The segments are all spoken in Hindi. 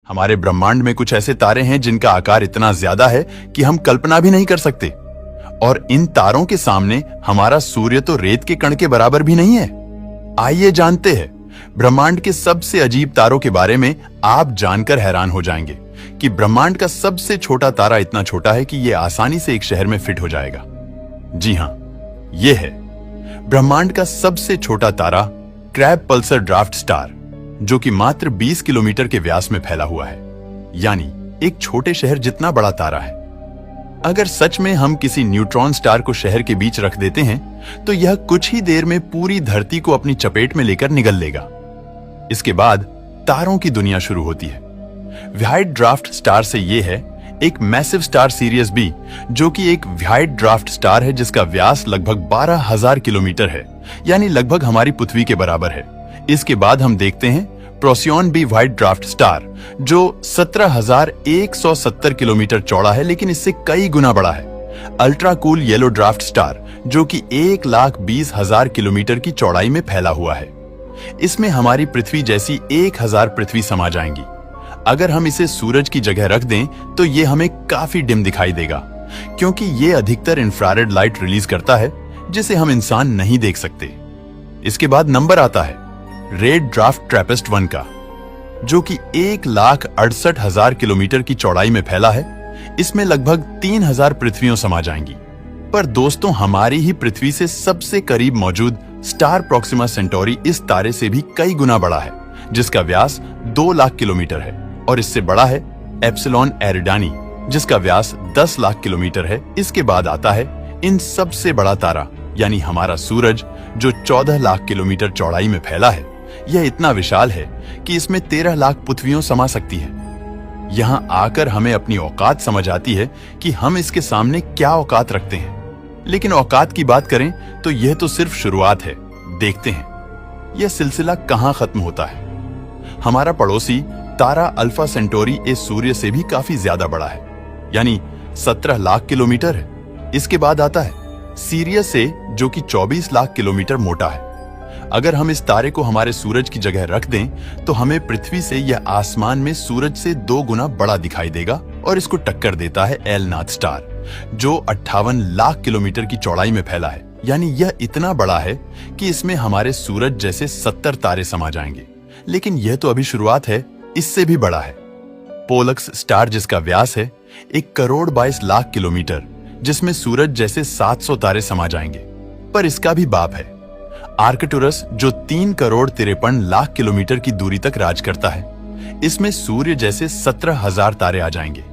हमारे ब्रह्मांड में कुछ ऐसे तारे हैं जिनका आकार इतना ज्यादा है कि हम कल्पना भी नहीं कर सकते, और इन तारों के सामने हमारा सूर्य तो रेत के कण के बराबर भी नहीं है। आइए जानते हैं ब्रह्मांड के सबसे अजीब तारों के बारे में। आप जानकर हैरान हो जाएंगे कि ब्रह्मांड का सबसे छोटा तारा इतना छोटा है कि यह आसानी से एक शहर में फिट हो जाएगा। जी हां, यह है ब्रह्मांड का सबसे छोटा तारा क्रैब पल्सर ड्राफ्ट स्टार, जो कि मात्र 20 किलोमीटर के व्यास में फैला हुआ है, यानी एक छोटे शहर जितना बड़ा तारा है। अगर सच में हम किसी न्यूट्रॉन स्टार को शहर के बीच रख देते हैं तो यह कुछ ही देर में पूरी धरती को अपनी चपेट में लेकर निगल लेगा। इसके बाद तारों की दुनिया शुरू होती है। व्हाइट ड्राफ्ट स्टार से यह है एक मैसिव स्टार सीरियस बी, जो कि एक व्हाइट ड्राफ्ट स्टार है जिसका व्यास लगभग 12,000 किलोमीटर है, यानी लगभग हमारी पृथ्वी के बराबर है। इसके बाद हम देखते हैं प्रोसियन बी व्हाइट ड्राफ्ट स्टार, जो 17,170 किलोमीटर चौड़ा है, लेकिन इससे कई गुना बड़ा है। Ultra cool yellow draft star, जो कि 1,20,000 किलोमीटर की चौड़ाई में फैला हुआ है। इसमें हमारी पृथ्वी जैसी 1,000 पृथ्वी समा जाएंगी। अगर हम इसे सूरज की जगह रख दें तो ये हमें काफी डिम दिखाई देगा, क्योंकि ये अधिकतर इंफ्रारेड लाइट रिलीज करता है जिसे हम इंसान नहीं देख सकते। इसके बाद नंबर आता है रेड ड्राफ्ट ट्रैपिस्ट 1 का, जो कि 1,68,000 किलोमीटर की चौड़ाई में फैला है। इसमें लगभग 3,000 पृथ्वियों समा जाएंगी। पर दोस्तों, हमारी ही पृथ्वी से सबसे करीब मौजूद स्टार प्रोक्सिमा सेंटोरी इस तारे से भी कई गुना बड़ा है, जिसका व्यास 2 लाख किलोमीटर है, और इससे बड़ा है एप्सिलॉन एरिडानी, जिसका व्यास 10 लाख किलोमीटर है। इसके बाद आता है इन सबसे बड़ा तारा, यानी हमारा सूरज, जो 14 लाख किलोमीटर चौड़ाई में फैला है। यह इतना विशाल है कि इसमें 13 लाख पृथ्वियों समा सकती है। यहां आकर हमें अपनी औकात समझ आती है कि हम इसके सामने क्या औकात रखते हैं। लेकिन औकात की बात करें तो यह तो सिर्फ शुरुआत है। देखते हैं यह सिलसिला कहां खत्म होता है। हमारा पड़ोसी तारा अल्फा सेंटोरी इस सूर्य से भी काफी ज्यादा बड़ा है, यानी 17 लाख किलोमीटर है। इसके बाद आता है सीरियस से, जो कि 24 लाख किलोमीटर मोटा है। अगर हम इस तारे को हमारे सूरज की जगह रख दें तो हमें पृथ्वी से यह आसमान में सूरज से 2 गुना बड़ा दिखाई देगा, और इसको टक्कर देता है एल नाथ स्टार, जो 58 लाख किलोमीटर की चौड़ाई में फैला है। यानी यह इतना बड़ा है कि इसमें हमारे सूरज जैसे 70 तारे समा जाएंगे। लेकिन यह तो अभी शुरुआत है, इससे भी बड़ा है पोलक्स स्टार, जिसका व्यास है 1,22,00,000 किलोमीटर, जिसमें सूरज जैसे 700 तारे समा जाएंगे। पर इसका भी बाप है आर्कटुरस, जो 3,53,00,000 किलोमीटर की दूरी तक राज करता है। इसमें सूर्य जैसे 17,000 तारे आ जाएंगे।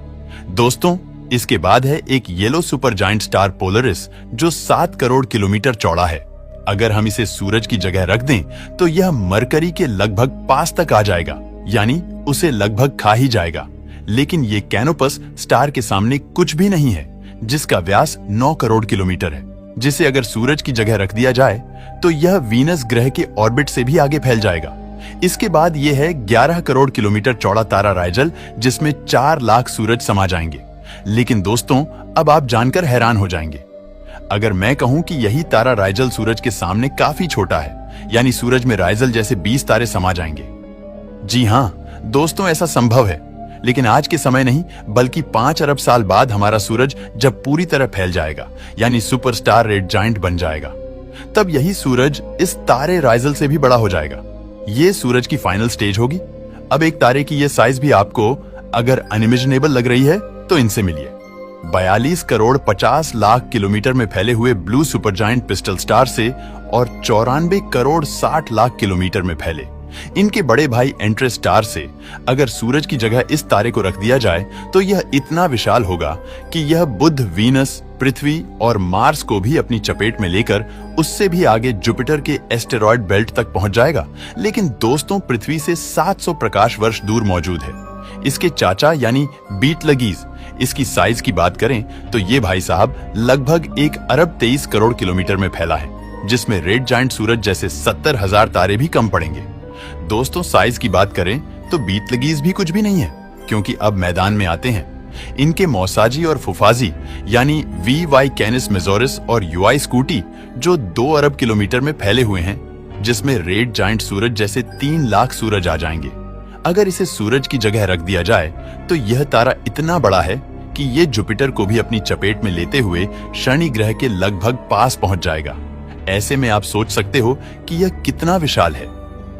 दोस्तों, इसके बाद है एक yellow super giant star Polaris, जो 7 करोड़ किलोमीटर चौड़ा है। अगर हम इसे सूरज की जगह रख दें तो यह मरकरी के लगभग पास तक आ जाएगा, यानी उसे लगभग खा ही जाएगा। लेकिन ये कैनोपस स्टार के सामने कुछ भी नहीं है, जिसका व्यास 9 करोड़ किलोमीटर है, जिसे अगर सूरज की जगह रख दिया जाए तो यह वीनस ग्रह के ऑर्बिट से भी आगे फैल जाएगा। इसके बाद यह है 11 करोड़ किलोमीटर चौड़ा तारा राइजल, जिसमें 4 लाख सूरज समा जाएंगे। लेकिन दोस्तों, अब आप जानकर हैरान हो जाएंगे। अगर मैं कहूं कि यही तारा राइजल सूरज के सामने काफी छोटा है, यानी सूरज में राइजल जैसे 20 तारे समा जाएंगे। जी हां दोस्तों, ऐसा संभव है, लेकिन आज के समय नहीं, बल्कि 5 अरब साल बाद हमारा सूरज जब पूरी तरह फैल जाएगा, यानी सुपरस्टार रेड जायंट बन जाएगा, तब यही सूरज इस तारे राइजल से भी बड़ा हो जाएगा। ये सूरज की फाइनल स्टेज होगी। अब एक तारे की ये साइज भी आपको अगर अनइमेजिनेबल लग रही है तो इनसे मिलिए। 42 करोड़ 50 लाख किलोमीटर में फैले हुए ब्लू सुपरजायंट पिस्टल स्टार से, और 94 करोड़ 60 लाख किलोमीटर में फैले इनके बड़े भाई एंट्रेस स्टार से अगर सूरज की जगह इस तारे को रख दिया जाए तो यह इतना विशाल होगा कि यह बुध, वीनस, पृथ्वी और मार्स को भी अपनी चपेट में लेकर उससे भी आगे जुपिटर के एस्टेरॉयड बेल्ट तक पहुंच जाएगा। लेकिन दोस्तों, पृथ्वी से 700 प्रकाश वर्ष दूर मौजूद है इसके चाचा यानी बीटलगीज। इसकी साइज की बात करें तो ये भाई साहब लगभग 1 अरब 23 करोड़ किलोमीटर में फैला है, जिसमें रेड जायंट सूरज जैसे 70,000 तारे भी कम पड़ेंगे। दोस्तों, साइज की बात करें तो बीटलगीज भी कुछ भी नहीं है, क्योंकि अब मैदान में आते हैं इनके मौसाजी और फुफाजी यानी वी वाई कैनिस मेजोरिस और यूआई स्कूटी, जो 2 अरब किलोमीटर में फैले हुए हैं, जिसमें रेड जायंट सूरज जैसे 3 लाख सूरज आ जाएंगे। अगर इसे सूरज की जगह रख दिया जाए तो यह तारा इतना बड़ा है कि ये जुपिटर को भी अपनी चपेट में लेते हुए शनि ग्रह के लगभग पास पहुंच जाएगा। ऐसे में आप सोच सकते हो कि यह कितना विशाल है।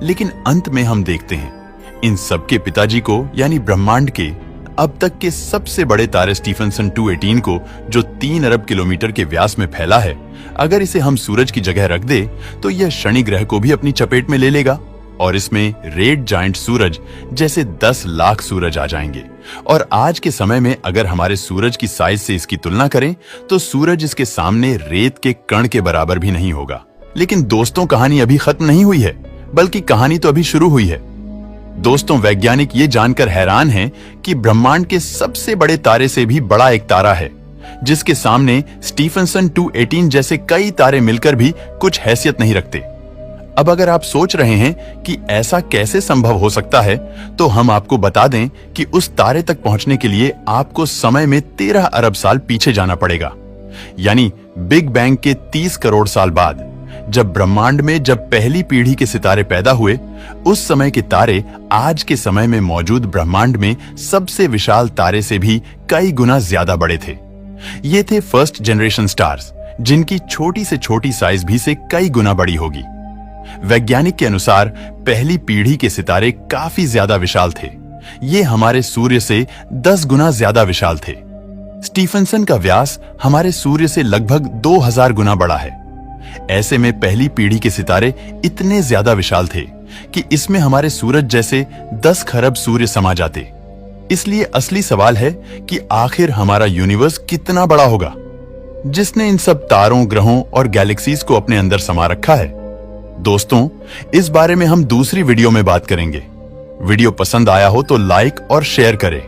लेकिन अंत में हम देखते हैं इन सबके पिताजी को यानी ब्रह्मांड के अब तक के सबसे बड़े तारे स्टीफनसन 218 को, जो 3 अरब किलोमीटर के व्यास में फैला है, अगर इसे हम सूरज की जगह रख दे तो यह शनि ग्रह को भी अपनी चपेट में ले लेगा और इसमें रेड जायंट सूरज जैसे 10 लाख सूरज आ जाएंगे। और आज के समय में अगर हमारे सूरज की साइज से इसकी तुलना करें तो सूरज इसके सामने रेत के कण के बराबर भी नहीं होगा। लेकिन दोस्तों, कहानी अभी खत्म नहीं हुई है, बल्कि कहानी तो अभी शुरू हुई है। दोस्तों, वैज्ञानिक ये जानकर हैरान हैं कि ब्रह्मांड के सबसे बड़े तारे से भी बड़ा एक तारा है जिसके सामने स्टीफनसन 218 जैसे कई तारे मिलकर भी कुछ हैसियत नहीं रखते। अब अगर आप सोच रहे हैं कि ऐसा कैसे संभव हो सकता है, तो हम आपको बता दें कि उस तारे तक पहुंचने के लिए आपको समय में 13 अरब साल पीछे जाना पड़ेगा। यानी बिग बैंग के 30 करोड़ साल बाद, जब ब्रह्मांड में जब पहली पीढ़ी के सितारे पैदा हुए, उस समय के तारे आज के समय में मौजूद ब्रह्मांड में सबसे विशाल तारे से भी कई गुना ज्यादा बड़े थे। ये थे फर्स्ट जनरेशन स्टार्स, जिनकी छोटी से छोटी साइज भी से कई गुना बड़ी होगी। वैज्ञानिक के अनुसार पहली पीढ़ी के सितारे काफी ज्यादा विशाल थे। ये हमारे सूर्य से 10 गुना ज्यादा विशाल थे। स्टीफनसन का व्यास हमारे सूर्य से लगभग 2000 गुना बड़ा है। ऐसे में पहली पीढ़ी के सितारे इतने ज्यादा विशाल थे कि इसमें हमारे सूरज जैसे 10 खरब सूर्य समा जाते। इसलिए असली सवाल है कि आखिर हमारा यूनिवर्स कितना बड़ा होगा, जिसने इन सब तारों, ग्रहों और गैलेक्सीज को अपने अंदर समा रखा है। दोस्तों, इस बारे में हम दूसरी वीडियो में बात करेंगे। वीडियो पसंद आया हो तो लाइक और शेयर करें।